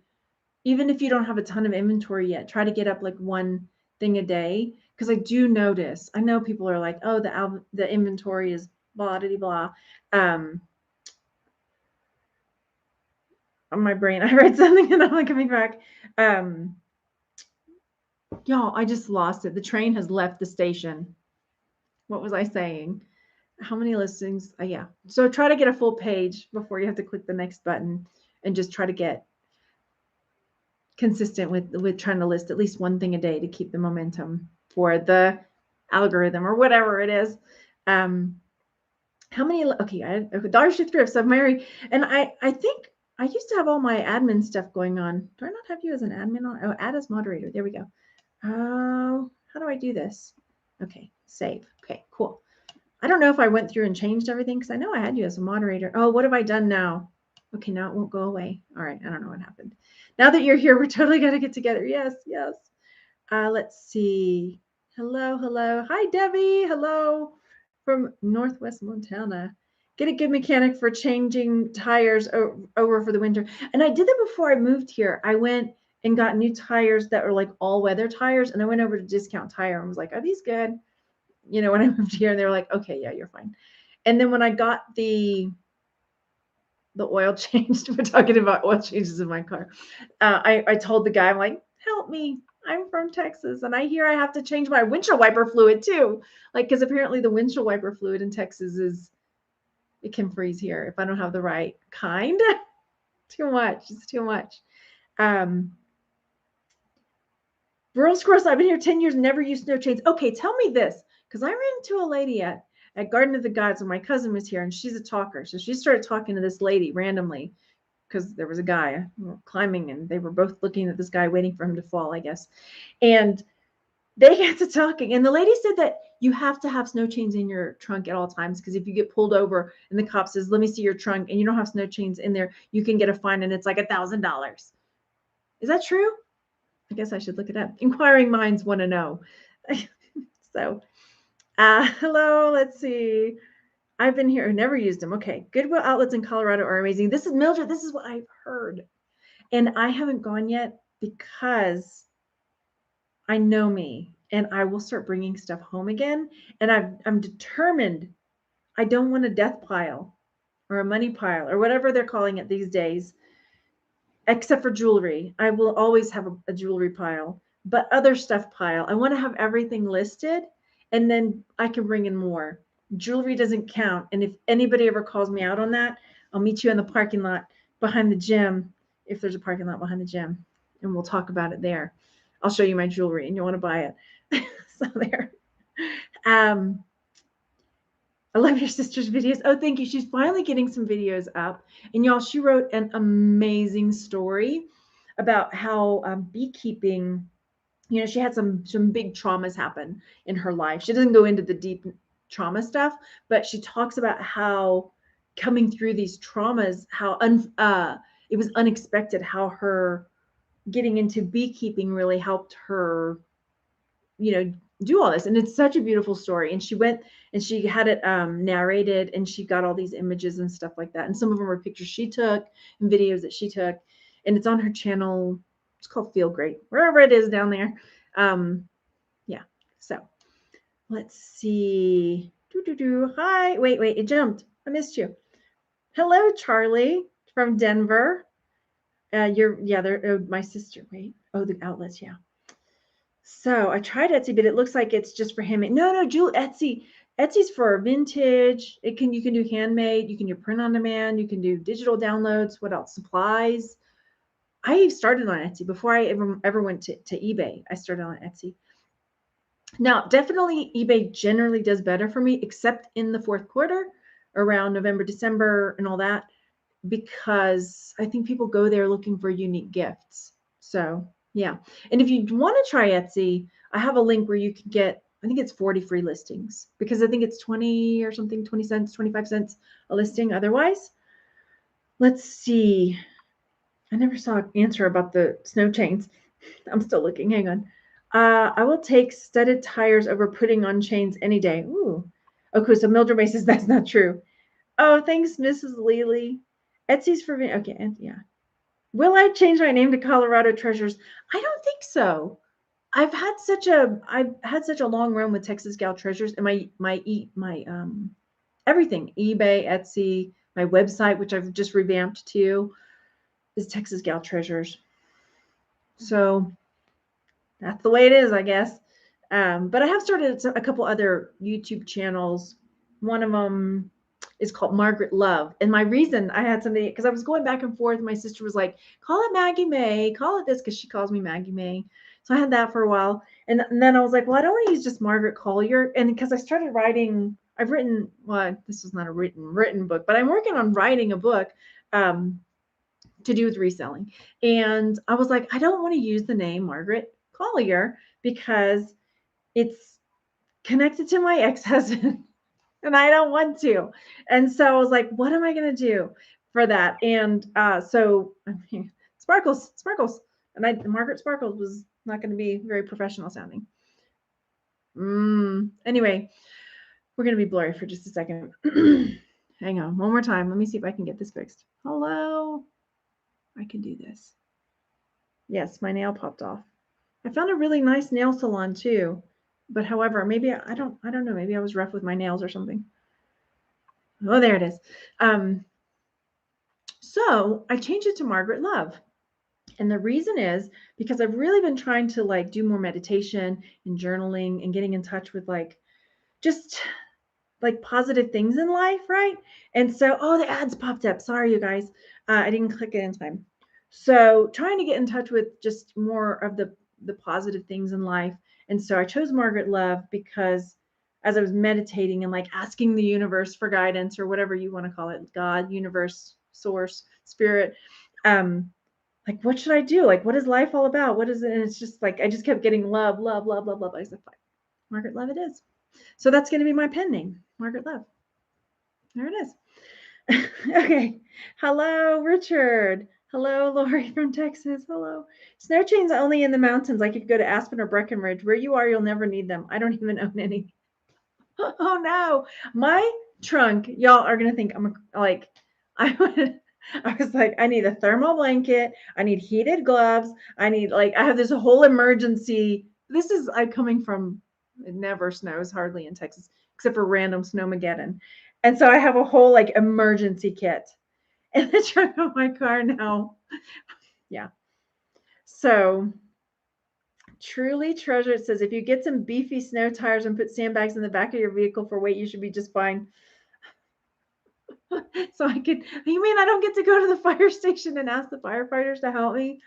even if you don't have a ton of inventory yet, try to get up like one thing a day. Because I do notice, I know people are like, oh, the inventory is blah, blah, blah. On my brain, I read something and I'm like coming back. Y'all, I just lost it. The train has left the station. What was I saying? How many listings? Yeah. So try to get a full page before you have to click the next button, and just try to get consistent with trying to list at least one thing a day to keep the momentum for the algorithm or whatever it is. How many? Okay, Dollar Tree Thrift. So Mary, and I think I used to have all my admin stuff going on. Do I not have you as an admin on? Oh, add as moderator. There we go. Oh, how do I do this? Okay, save. Okay, cool. I don't know if I went through and changed everything because I know I had you as a moderator. Oh, what have I done now? Okay, now it won't go away. All right, I don't know what happened. Now that you're here, we're totally going to get together. Yes, yes. Let's see. Hello, hello. Hi, Debbie. Hello from Northwest Montana. Get a good mechanic for changing tires over for the winter. And I did that before I moved here. I went and got new tires that were like all weather tires. And I went over to Discount Tire and was like, are these good? You know, when I moved here, and they were like, okay, yeah, you're fine. And then when I got the oil changed, we're talking about oil changes in my car. I told the guy, I'm like, help me. I'm from Texas, and I hear I have to change my windshield wiper fluid too. Like, because apparently the windshield wiper fluid in Texas it can freeze here if I don't have the right kind. Too much. It's too much. Girls, gross. I've been here 10 years, never used snow chains. Okay, tell me this, because I ran into a lady at Garden of the Gods when my cousin was here, and she's a talker. So she started talking to this lady randomly because there was a guy climbing, and they were both looking at this guy waiting for him to fall, I guess. And they got to talking, and the lady said that you have to have snow chains in your trunk at all times, because if you get pulled over and the cop says, let me see your trunk, and you don't have snow chains in there, you can get a fine, and it's like $1,000. Is that true? I guess I should look it up. Inquiring minds want to know. So, hello, let's see. I've been here, never used them. Okay, Goodwill outlets in Colorado are amazing. This is Mildred. This is what I've heard. And I haven't gone yet because I know me, and I will start bringing stuff home again. And I'm determined. I don't want a death pile or a money pile or whatever they're calling it these days, except for jewelry. I will always have a jewelry pile, but other stuff pile. I want to have everything listed, and then I can bring in more. Jewelry doesn't count. And if anybody ever calls me out on that, I'll meet you in the parking lot behind the gym, if there's a parking lot behind the gym, and we'll talk about it there. I'll show you my jewelry and you'll want to buy it. So there. I love your sister's videos. Oh, thank you. She's finally getting some videos up. And y'all, she wrote an amazing story about how beekeeping, you know, she had some big traumas happen in her life. She doesn't go into the deep trauma stuff, but she talks about how coming through these traumas, how it was unexpected, how her getting into beekeeping really helped her, you know, do all this. And it's such a beautiful story. And she went and she had it narrated, and she got all these images and stuff like that. And some of them were pictures she took and videos that she took. And it's on her channel. It's called Feel Great, wherever it is down there. Yeah. So let's see. Hi. Wait, it jumped. I missed you. Hello, Charlie from Denver. They're my sister. Wait. Oh, the outlets. Yeah. So I tried Etsy, but it looks like it's just for handmade. No, Julie, Etsy's for vintage. You can do handmade. You can do print on demand. You can do digital downloads. What else? Supplies. I started on Etsy before I ever went to eBay. I started on Etsy. Now, definitely eBay generally does better for me, except in the fourth quarter, around November, December, and all that, because I think people go there looking for unique gifts. So yeah. And if you want to try Etsy, I have a link where you can get, I think it's 40 free listings, because I think it's 20 or something, 20 cents, 25 cents a listing. Otherwise, let's see. I never saw an answer about the snow chains. I'm still looking. Hang on. I will take studded tires over putting on chains any day. Ooh. Okay, so Mildred May says that's not true. Oh, thanks, Mrs. Lely. Etsy's for me. Okay, yeah. Will I change my name to Colorado Treasures? I don't think so. I've had such a long run with Texas Gal Treasures, and my everything, eBay, Etsy, my website, which I've just revamped too, is Texas Gal Treasures. So that's the way it is, I guess. But I have started a couple other YouTube channels one of them is called Margaret Love. And my reason I had somebody, because I was going back and forth, my sister was like, call it Maggie May, call it this, because she calls me Maggie May. So I had that for a while. And then I was like, well, I don't want to use just Margaret Collier. And because I started writing, I've written, well, this is not a written book, but I'm working on writing a book to do with reselling. And I was like, I don't want to use the name Margaret Collier because it's connected to my ex-husband and I don't want to. And so I was like, what am I going to do for that? And so I mean, Sparkles. And Margaret Sparkles was not going to be very professional sounding. Anyway, we're going to be blurry for just a second. Hang on one more time. Let me see if I can get this fixed. Hello. I can do this. Yes, my nail popped off. I found a really nice nail salon too. But however, maybe I don't know. Maybe I was rough with my nails or something. Oh, there it is. So I changed it to Margaret Love. And the reason is because I've really been trying to like do more meditation and journaling and getting in touch with like just like positive things in life, right? And so, oh, the ads popped up. Sorry, you guys. I didn't click it in time. So trying to get in touch with just more of the positive things in life. And so I chose Margaret Love because as I was meditating and like asking the universe for guidance or whatever you want to call it, God, universe, source, spirit, like, what should I do? Like, what is life all about? What is it? And it's just like, I just kept getting love. I said, fine, Margaret Love it is. So that's going to be my pen name, Margaret Love. There it is. Okay. Hello, Richard. Hello, Lori from Texas. Hello. Snow chains only in the mountains. Like you could go to Aspen or Breckenridge. Where you are, you'll never need them. I don't even own any. Oh no. My trunk, y'all are gonna think I'm like, I was like, I need a thermal blanket, I need heated gloves, I need like I have this whole emergency. This is I'm coming from it never snows hardly in Texas, except for random snowmageddon. And so I have a whole like emergency kit in the trunk of my car now. Yeah. So truly treasure. It says if you get some beefy snow tires and put sandbags in the back of your vehicle for weight, you should be just fine. So I could, you mean I don't get to go to the fire station and ask the firefighters to help me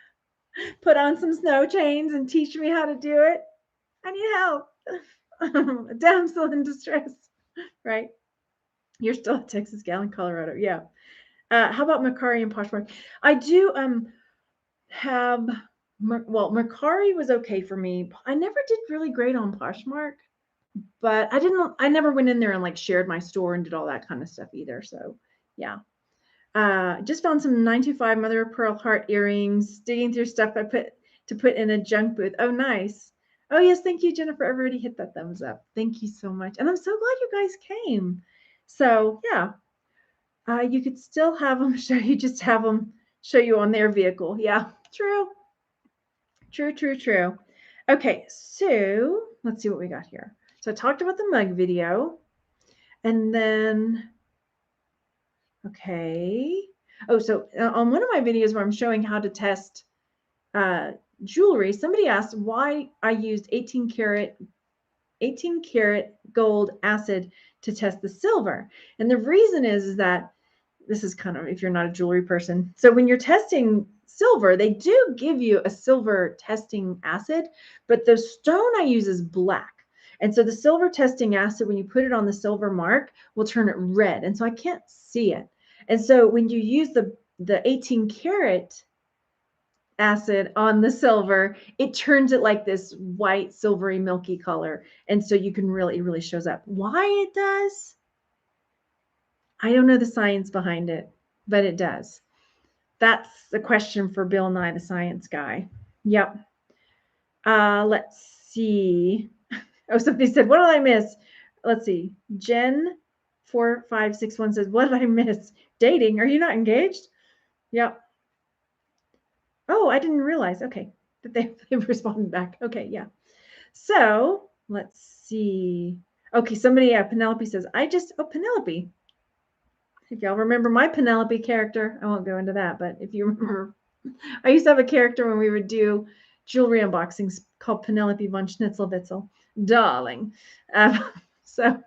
put on some snow chains and teach me how to do it? I need help. A damsel in distress, right? You're still a Texas gal in Colorado. Yeah. How about Macari and Poshmark? I do have, well, Macari was okay for me. I never did really great on Poshmark, but I never went in there and like shared my store and did all that kind of stuff either. So yeah. Just found some 925 mother of pearl heart earrings, digging through stuff I put in a junk booth. Oh, nice. Oh, yes. Thank you, Jennifer. Everybody hit that thumbs up. Thank you so much. And I'm so glad you guys came. So yeah, you could still have them show you, just have them show you on their vehicle. Yeah, true. Okay, so let's see what we got here. So I talked about the mug video and then, okay. Oh, so on one of my videos where I'm showing how to test jewelry, somebody asked why I used 18 karat gold acid to test the silver. And the reason is that this is kind of, if you're not a jewelry person. So when you're testing silver, they do give you a silver testing acid, but the stone I use is black. And so the silver testing acid, when you put it on the silver mark, will turn it red. And so I can't see it. And so when you use the 18 karat acid on the silver, it turns it like this white, silvery, milky color. And so you can really, it really shows up. Why it does, I don't know the science behind it, but it does. That's the question for Bill Nye, the science guy. Yep. Let's see. Oh, somebody said, what did I miss? Let's see. Jen4561 says, what did I miss? Dating. Are you not engaged? Yep. Oh, I didn't realize. Okay. That they responded back. Okay. Yeah. So let's see. Okay. Somebody, Penelope says, Penelope. If y'all remember my Penelope character, I won't go into that, but if you remember, I used to have a character when we would do jewelry unboxings called Penelope von Schnitzelwitzel, darling. So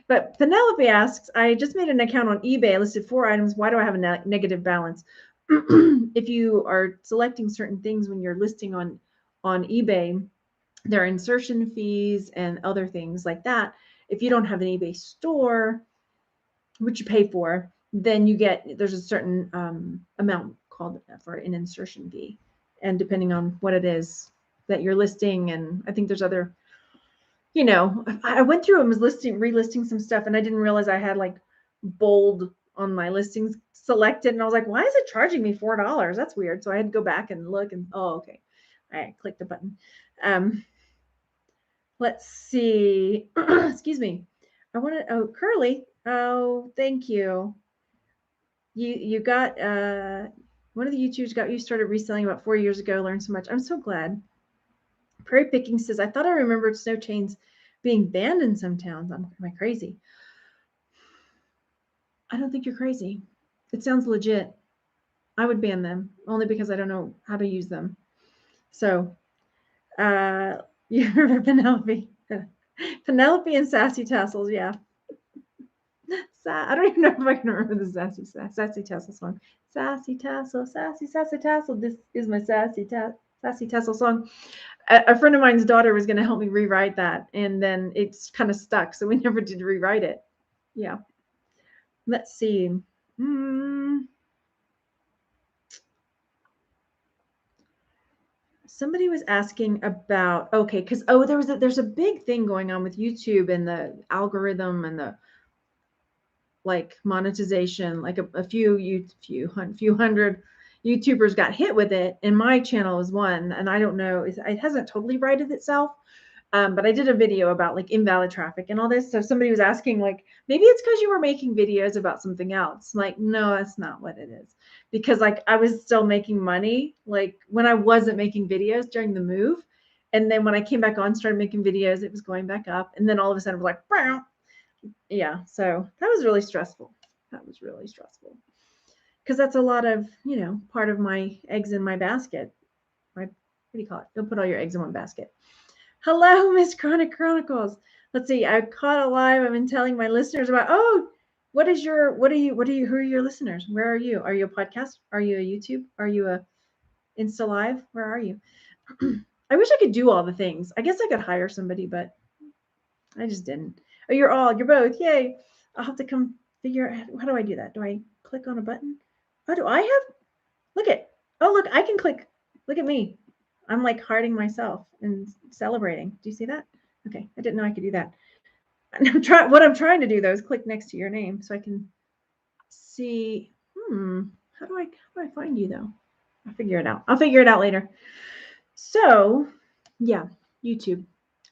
But Penelope asks, I just made an account on eBay. I listed 4 items. Why do I have a negative balance? If you are selecting certain things when you're listing on eBay, there are insertion fees and other things like that. If you don't have an eBay store, which you pay for, then there's a certain amount called for an insertion fee. And depending on what it is that you're listing, and I think there's other, I went through and was relisting some stuff, and I didn't realize I had like bold on my listings selected, and I was like, why is it charging me $4? That's weird. So I had to go back and look, and okay, I clicked the button. Let's see. Excuse me. I want to. Oh, Curly. Oh, thank you. You got one of the YouTubers got you started reselling about 4 years ago. Learned so much. I'm so glad. Prairie Picking says, I thought I remembered snow chains being banned in some towns. Am I crazy? I don't think you're crazy. It sounds legit. I would ban them only because I don't know how to use them. So, you remember Penelope? Penelope and Sassy Tassels, yeah. I don't even know if I can remember the Sassy Tassel song. Sassy Tassel, Sassy Tassel. This is my Sassy Tassel song. A friend of mine's daughter was going to help me rewrite that, and then it's kind of stuck, so we never did rewrite it. Yeah. Let's see. Somebody was asking about, okay, because there's a big thing going on with YouTube and the algorithm and the like monetization. Like a few hundred YouTubers got hit with it, and my channel is one. And I don't know, it hasn't totally righted itself. But I did a video about like invalid traffic and all this. So somebody was asking, like, maybe it's because you were making videos about something else. I'm like, no, that's not what it is. Because like I was still making money, like when I wasn't making videos during the move. And then when I came back on, started making videos, it was going back up. And then all of a sudden it was like, Brow. Yeah. So that was really stressful. Because that's a lot of, part of my eggs in my basket. What do you call it? Don't put all your eggs in one basket. Hello, Miss Chronic Chronicles. Let's see. I caught alive. I've been telling my listeners about, who are your listeners? Where are you? Are you a podcast? Are you a YouTube? Are you a Insta Live? Where are you? I wish I could do all the things. I guess I could hire somebody, but I just didn't. Oh, you're both. Yay. I'll have to come figure out, how do I do that? Do I click on a button? How do I have, look, I can click. Look at me. I'm like hearting myself and celebrating. Do you see that? Okay, I didn't know I could do that. What I'm trying to do though is click next to your name so I can see. How do I find you though? I'll figure it out later. So, yeah, YouTube.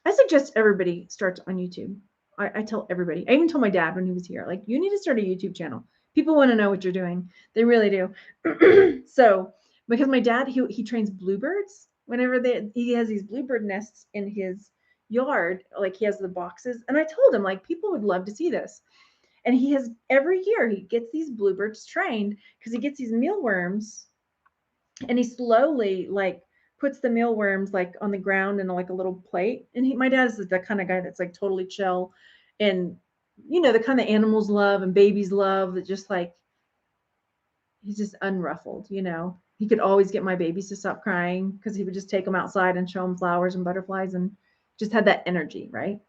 I suggest everybody starts on YouTube. I tell everybody. I even told my dad when he was here, like, you need to start a YouTube channel. People want to know what you're doing. They really do. So, because my dad, he trains bluebirds. Whenever he has these bluebird nests in his yard, like he has the boxes. And I told him, like, people would love to see this. And every year he gets these bluebirds trained because he gets these mealworms, and he slowly like puts the mealworms like on the ground in like a little plate. And my dad is the kind of guy that's like totally chill, and the kind of animals love and babies love, that just like, he's just unruffled. He could always get my babies to stop crying because he would just take them outside and show them flowers and butterflies, and just had that energy, right?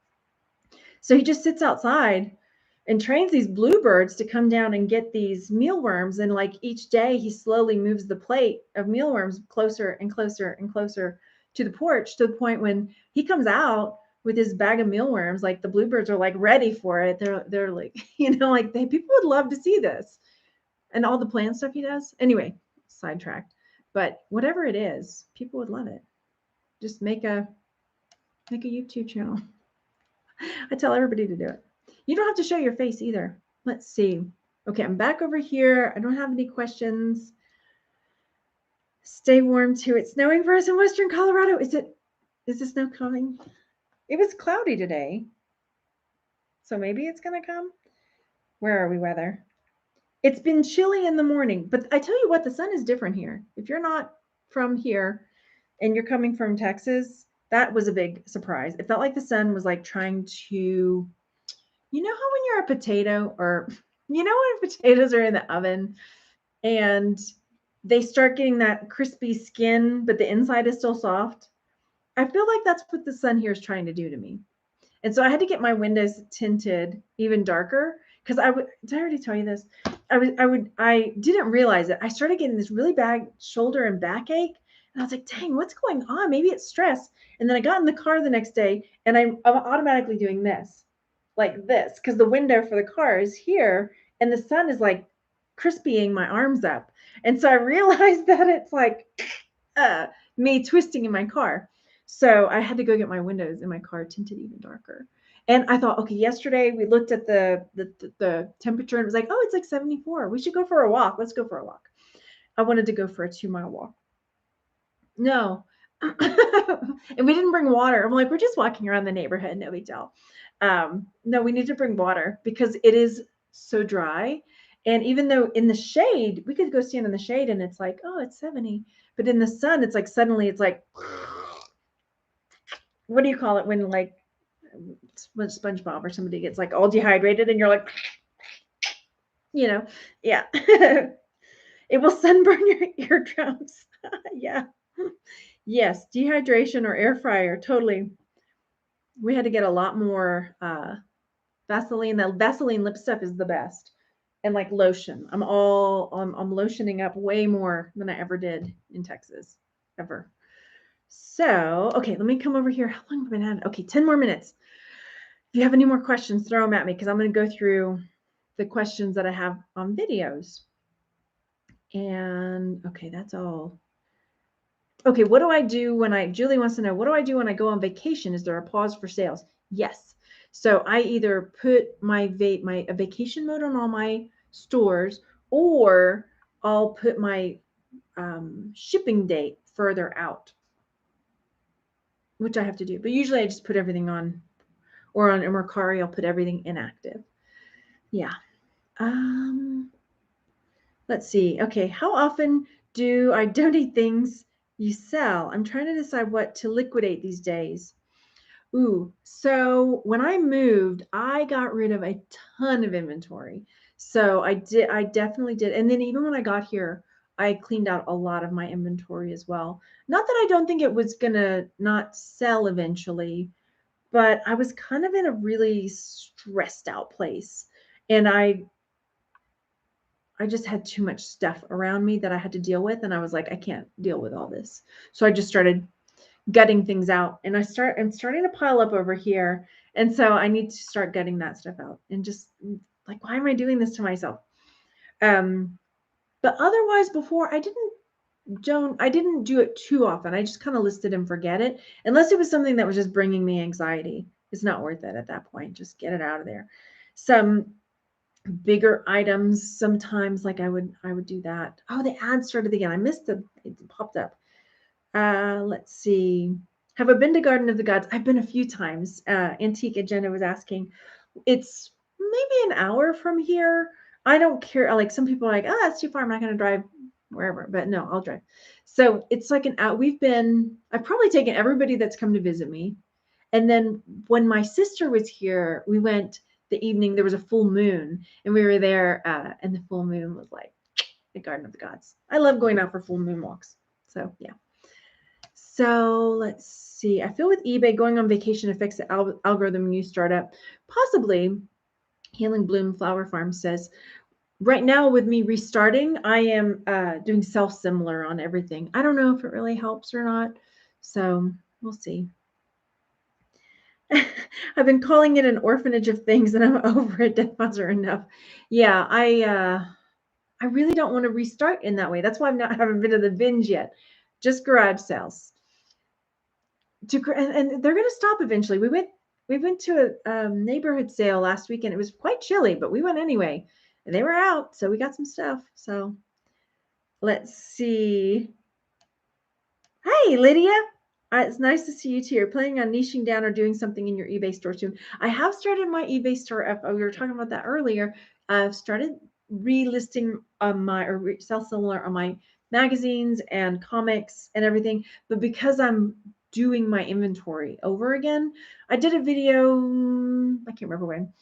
So he just sits outside and trains these bluebirds to come down and get these mealworms. And like each day he slowly moves the plate of mealworms closer and closer and closer to the porch, to the point when he comes out with his bag of mealworms, like the bluebirds are like ready for it. They're like, people would love to see this, and all the plant stuff he does. Anyway, sidetracked, but whatever it is, people would love it. Just make a YouTube channel. I tell everybody to do it. You don't have to show your face either. Let's see. Okay, I'm back over here. I don't have any questions. Stay warm too. It's snowing for us in Western Colorado. Is the snow coming? It was cloudy today, so maybe it's gonna come. Where are we, weather? It's been chilly in the morning, but I tell you what, the sun is different here. If you're not from here and you're coming from Texas, that was a big surprise. It felt like the sun was like trying to You know how when you're a potato, or you know when potatoes are in the oven and they start getting that crispy skin, but the inside is still soft? I feel like that's what the sun here is trying to do to me. And so I had to get my windows tinted even darker because did I already tell you this? I didn't realize it. I started getting this really bad shoulder and backache. And I was like, dang, what's going on? Maybe it's stress. And then I got in the car the next day and I'm automatically doing this, like this, because the window for the car is here and the sun is like crispying my arms up. And so I realized that it's like uh, me twisting in my car. So I had to go get my windows in my car tinted even darker. And I thought, okay, yesterday we looked at the temperature and it was like, oh, it's like 74. We should go for a walk. Let's go for a walk. I wanted to go for a 2-mile walk. No. And we didn't bring water. I'm like, we're just walking around the neighborhood. No big deal. No, we need to bring water because it is so dry. And even though in the shade, we could go stand in the shade and it's like, oh, it's 70. But in the sun, it's like suddenly it's like, what do you call it when like when SpongeBob or somebody gets like all dehydrated and you're like, yeah. It will sunburn your eardrums. Yeah. Yes, dehydration or air fryer, totally. We had to get a lot more Vaseline. The Vaseline lip stuff is the best. And like lotion. I'm lotioning up way more than I ever did in Texas. Ever. So, okay, let me come over here. How long have I been at it? Okay, 10 more minutes. If you have any more questions, throw them at me because I'm going to go through the questions that I have on videos. And okay, that's all. Okay, what do I do Julie wants to know, what do I do when I go on vacation? Is there a pause for sales? Yes. So I either put my vacation mode on all my stores, or I'll put my shipping date further out, which I have to do. But usually I just put everything on, or on Mercari, I'll put everything inactive. Yeah. Let's see. Okay, how often do I donate things you sell? I'm trying to decide what to liquidate these days. Ooh, so when I moved, I got rid of a ton of inventory. So I definitely did. And then even when I got here, I cleaned out a lot of my inventory as well. Not that I don't think it was gonna not sell eventually, but I was kind of in a really stressed out place. And I just had too much stuff around me that I had to deal with. And I was like, I can't deal with all this. So I just started gutting things out, and I'm starting to pile up over here. And so I need to start gutting that stuff out and just like, why am I doing this to myself? But otherwise before I didn't do it too often. I just kind of listed and forget it, unless it was something that was just bringing me anxiety. It's not worth it at that point. Just get it out of there. Some bigger items sometimes, like I would do that. Oh, the ad started again. I missed it popped up. Let's see. Have I been to Garden of the Gods? I've been a few times. Antique Agenda was asking. It's maybe an hour from here. I don't care. Like some people are like, oh, that's too far. I'm not going to drive wherever. But no, I'll drive. So it's like an hour. I've probably taken everybody that's come to visit me. And then when my sister was here, we went the evening. There was a full moon, and we were there. And the full moon was like the Garden of the Gods. I love going out for full moon walks. So yeah. So let's see. I feel with eBay, going on vacation affects the algorithm when you start up. Possibly. Healing Bloom Flower Farm says, right now with me restarting, I am doing self-similar on everything. I don't know if it really helps or not. So we'll see. I've been calling it an orphanage of things, and I'm over it. Death miles are enough. Yeah, I really don't want to restart in that way. That's why haven't been to the binge yet. Just garage sales. And they're going to stop eventually. We went to a neighborhood sale last weekend. It was quite chilly, but we went anyway, and they were out, so we got some stuff. So let's see. Hey, Lydia. It's nice to see you too. You're planning on niching down or doing something in your eBay store soon. I have started my eBay store up. We were talking about that earlier. I've started relisting sell-similar on my magazines and comics and everything. But because I'm doing my inventory over again, I did a video, I can't remember when,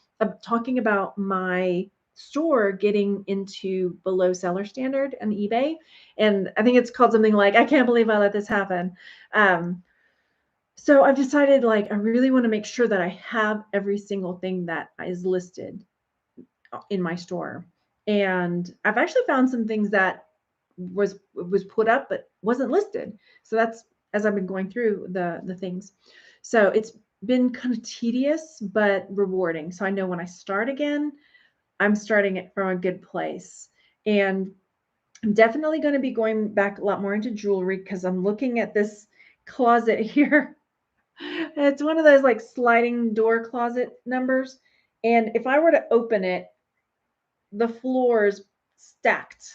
talking about my store getting into below seller standard on eBay. And I think it's called something like, I can't believe I let this happen. So I've decided, like, I really want to make sure that I have every single thing that is listed in my store. And I've actually found some things that was put up but wasn't listed. So that's as I've been going through the things. So it's been kind of tedious but rewarding. So I know when I start again, I'm starting it from a good place. And I'm definitely going to be going back a lot more into jewelry because I'm looking at this closet here. It's one of those like sliding door closet numbers. And if I were to open it, the floor is stacked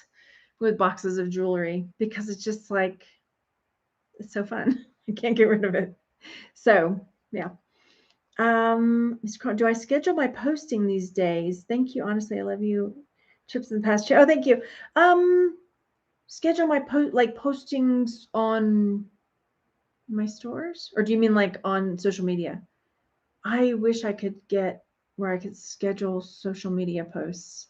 with boxes of jewelry because it's just like, it's so fun. I can't get rid of it. So yeah. Do I schedule my posting these days? Thank you. Honestly, I love you. Trips in the past. Oh, thank you. Schedule my postings on my stores, or do you mean like on social media? I wish I could get where I could schedule social media posts.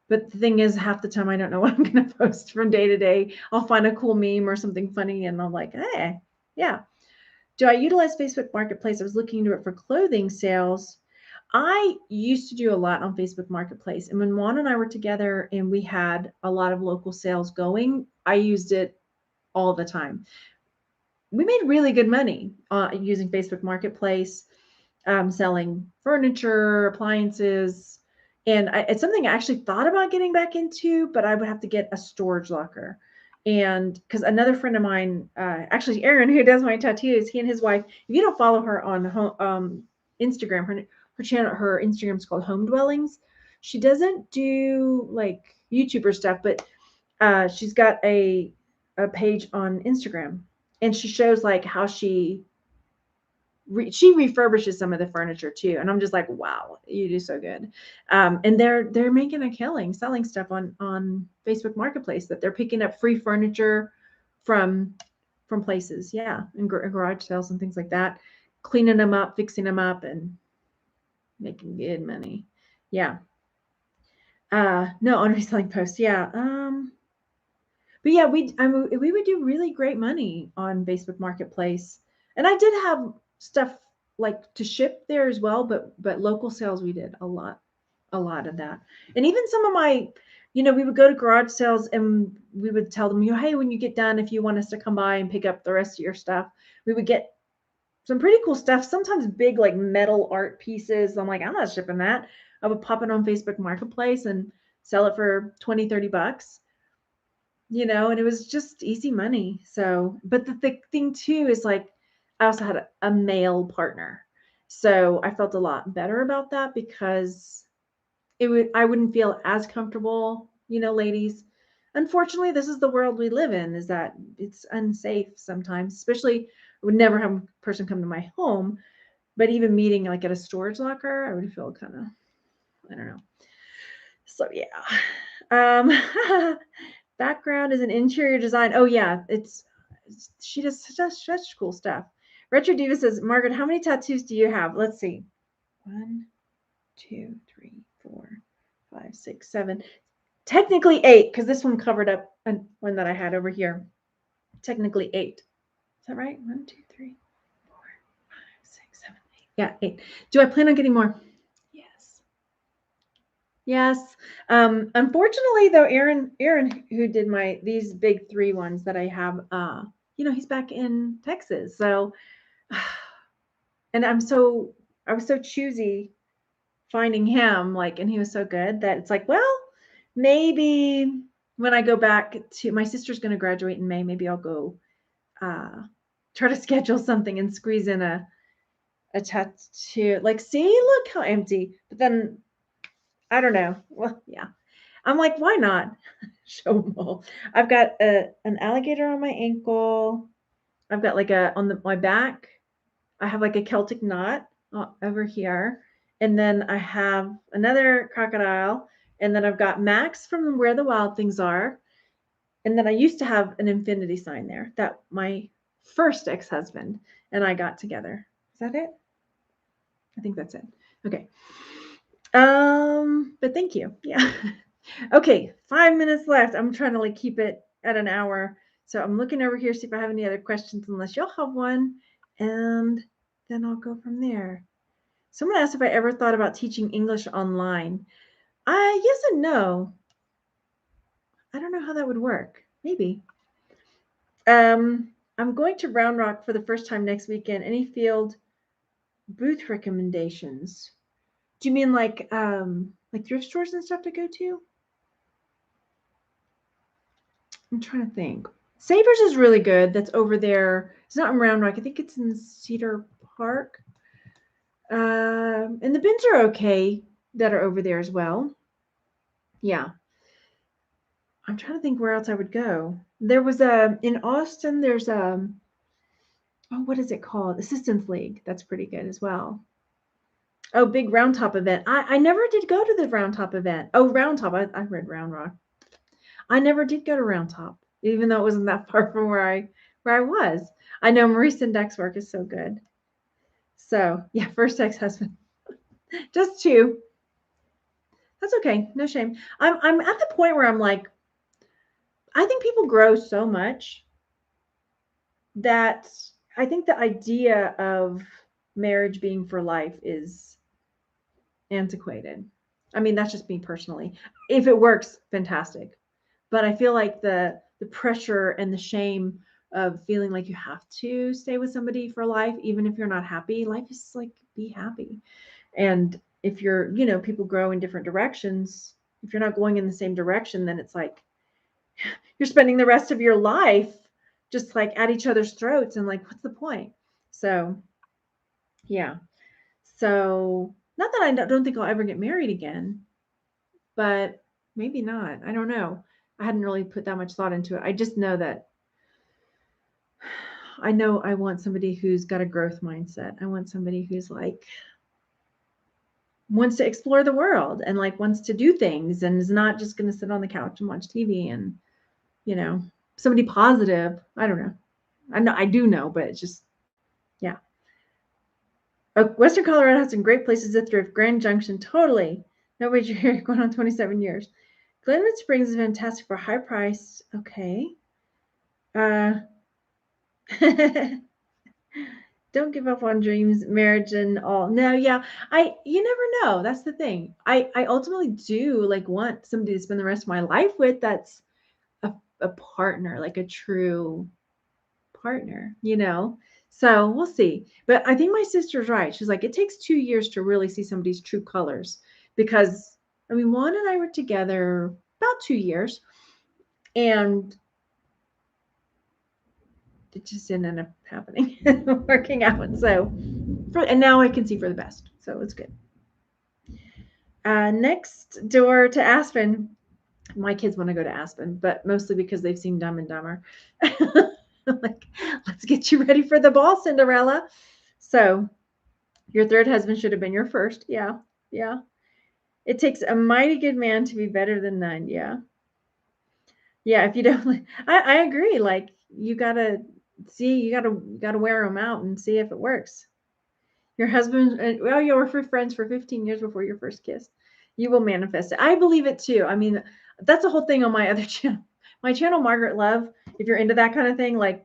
But the thing is, half the time I don't know what I'm going to post from day to day. I'll find a cool meme or something funny and I'm like, hey, yeah. Do I utilize Facebook Marketplace? I was looking into it for clothing sales. I used to do a lot on Facebook Marketplace. And when Juan and I were together and we had a lot of local sales going, I used it all the time. We made really good money using Facebook Marketplace, selling furniture, appliances. And it's something I actually thought about getting back into, but I would have to get a storage locker. And because another friend of mine, actually Aaron, who does my tattoos, he and his wife, if you don't follow her on Instagram, her channel, her Instagram is called Home Dwellings. She doesn't do like YouTuber stuff, but she's got a page on Instagram, and she shows like how she refurbishes some of the furniture too. And I'm just like, wow, you do so good. And they're making a killing selling stuff on Facebook Marketplace, that they're picking up free furniture from places. Yeah. And garage sales and things like that, cleaning them up, fixing them up, and making good money. Yeah. No, on reselling posts. Yeah. But yeah, we would do really great money on Facebook Marketplace. And I did have stuff like to ship there as well, but local sales, we did a lot of that. And even some of my, we would go to garage sales and we would tell them, hey, when you get done, if you want us to come by and pick up the rest of your stuff, we would get some pretty cool stuff, sometimes big like metal art pieces. I'm like, I'm not shipping that. I would pop it on Facebook Marketplace and sell it for $20-$30. And it was just easy money. So, but the thing too is like, I also had a male partner. So I felt a lot better about that because I wouldn't feel as comfortable, ladies. Unfortunately, this is the world we live in, is that it's unsafe sometimes, especially I would never have a person come to my home, but even meeting like at a storage locker, I would feel kind of, I don't know. So yeah. Background is an interior design. Oh yeah, she does such cool stuff. Retro Diva says, Margaret, how many tattoos do you have? Let's see. 1, 2, 3, 4, 5, 6, 7. Technically 8, because this one covered up one that I had over here. Technically 8. Is that right? 1, 2, 3, 4, 5, 6, 7, 8. Yeah, 8. Do I plan on getting more? Yes. Unfortunately though, Aaron, who did these big 3 ones that I have, he's back in Texas. So, and I was so choosy finding him, like, and he was so good that it's like, well, maybe when I go back to, my sister's going to graduate in May, maybe I'll go, try to schedule something and squeeze in a tattoo. Like, see, look how empty, but then I don't know. Well, yeah. I'm like, why not? Show them all. I've got an alligator on my ankle. I've got like my back. I have like a Celtic knot over here. And then I have another crocodile. And then I've got Max from Where the Wild Things Are. And then I used to have an infinity sign there that my first ex-husband and I got together. Is that it? I think that's it. Okay. But thank you. Yeah. Okay, 5 minutes left. I'm trying to like keep it at an hour. So I'm looking over here, see if I have any other questions, unless y'all have one. And then I'll go from there. Someone asked if I ever thought about teaching English online. Yes and no. I don't know how that would work. Maybe. I'm going to Round Rock for the first time next weekend. Any field booth recommendations? Do you mean like thrift stores and stuff to go to? I'm trying to think. Savers is really good. That's over there. It's not in Round Rock. I think it's in Cedar Park. And the bins are okay that are over there as well. Yeah. I'm trying to think where else I would go. There was in Austin, there's oh, what is it called? Assistance League. That's pretty good as well. Oh, big Round Top event. I never did go to the Round Top event. Oh, Round Top. I read Round Rock. I never did go to Round Top, even though it wasn't that far from where I was. I know Maurice and Deck's work is so good. So yeah, first ex-husband. Just two. That's okay. No shame. I'm at the point where I'm like, I think people grow so much that I think the idea of marriage being for life is antiquated. I mean, that's just me personally. If it works, fantastic. But I feel like the pressure and the shame of feeling like you have to stay with somebody for life, even if you're not happy, life is like be happy. And if you're, people grow in different directions. If you're not going in the same direction, then it's like you're spending the rest of your life just like at each other's throats and like, what's the point? So, yeah. So, not that I don't think I'll ever get married again, but maybe not. I don't know. I hadn't really put that much thought into it. I just know that I know I want somebody who's got a growth mindset. I want somebody who's like wants to explore the world and like wants to do things and is not just going to sit on the couch and watch TV and, you know, somebody positive. I don't know. I do know, but it's just, yeah. Western Colorado has some great places to thrift. Grand Junction, totally. Nobody's here going on 27 years. Glenwood Springs is fantastic for high price. Okay. Don't give up on dreams, marriage, and all. No, yeah, you never know. That's the thing. I ultimately do like want somebody to spend the rest of my life with. That's a partner, like a true partner, So we'll see. But I think my sister's right. She's like, it takes 2 years to really see somebody's true colors because I mean, Juan and I were together about 2 years, and it just didn't end up happening, working out. So, and now I can see for the best. So it's good. Next door to Aspen. My kids want to go to Aspen, but mostly because they've seen Dumb and Dumber. Like, let's get you ready for the ball, Cinderella. So, your third husband should have been your first. Yeah. Yeah. It takes a mighty good man to be better than none. Yeah. Yeah. If you don't, I agree. Like, you gotta see, you gotta wear them out and see if it works. Your husband, well, you were friends for 15 years before your first kiss. You will manifest it. I believe it too. I mean, that's a whole thing on my other channel. My channel, Margaret Love, if you're into that kind of thing, like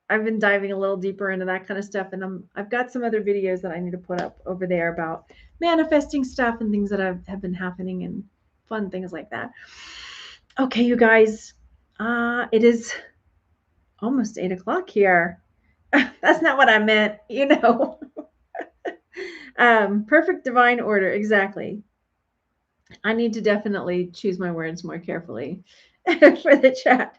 I've been diving a little deeper into that kind of stuff. And I've got some other videos that I need to put up over there about manifesting stuff and things that have been happening and fun things like that. Okay, you guys, it is almost 8 o'clock here. That's not what I meant, Perfect divine order. Exactly. I need to definitely choose my words more carefully for the chat.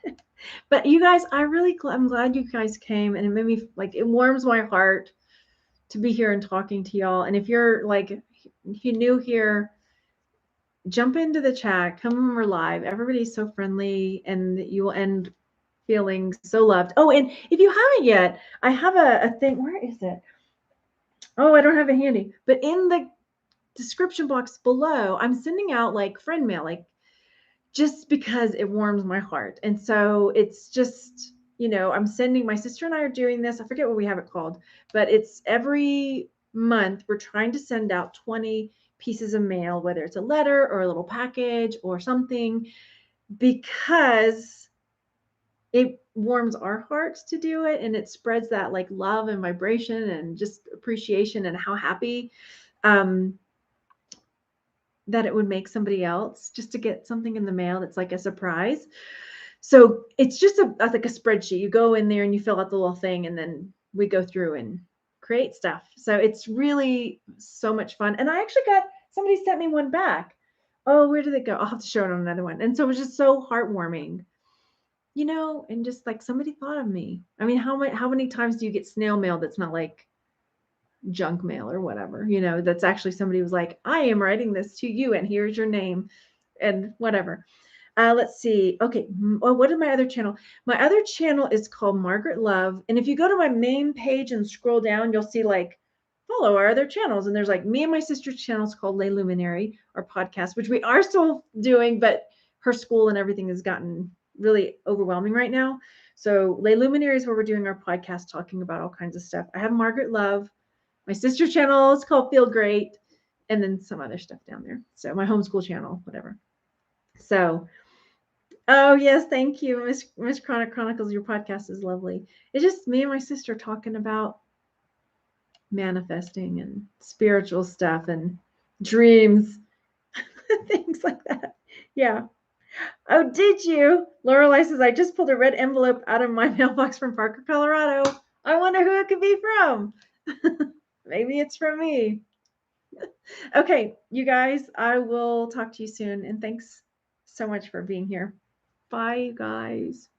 But you guys, I'm glad you guys came, and it made me like, it warms my heart to be here and talking to y'all. And if you're like, if you're new here, jump into the chat, come when we're live. Everybody's so friendly, and you will end feeling so loved. Oh, and if you haven't yet, I have a thing. Where is it? Oh, I don't have it handy. But in the description box below, I'm sending out like friend mail, like just because it warms my heart. And so it's just, I'm sending, my sister and I are doing this. I forget what we have it called, but it's every month we're trying to send out 20 pieces of mail, whether it's a letter or a little package or something, because it warms our hearts to do it, and it spreads that like love and vibration and just appreciation and how happy that it would make somebody else just to get something in the mail that's like a surprise. So it's just like a spreadsheet. You go in there and you fill out the little thing, and then we go through and create stuff. So it's really so much fun. And I actually got, somebody sent me one back. Oh, where did it go? I'll have to show it on another one. And so it was just so heartwarming, and just like somebody thought of me. I mean, how many times do you get snail mail that's not like junk mail or whatever, that's actually somebody was like, I am writing this to you and here's your name and whatever. Let's see. Okay. What is my other channel? My other channel is called Margaret Love. And if you go to my main page and scroll down, you'll see like follow our other channels. And there's like me and my sister's channel is called Lay Luminary, our podcast, which we are still doing, but her school and everything has gotten really overwhelming right now. So Lay Luminary is where we're doing our podcast, talking about all kinds of stuff. I have Margaret Love. My sister channel is called Feel Great, and then some other stuff down there. So my homeschool channel, whatever. So, oh yes, thank you, Miss Chronic Chronicles. Your podcast is lovely. It's just me and my sister talking about manifesting and spiritual stuff and dreams, things like that. Yeah. Oh, did you? Lorelei says, I just pulled a red envelope out of my mailbox from Parker, Colorado. I wonder who it could be from. Maybe it's from me. Okay, you guys, I will talk to you soon. And thanks so much for being here. Bye, you guys.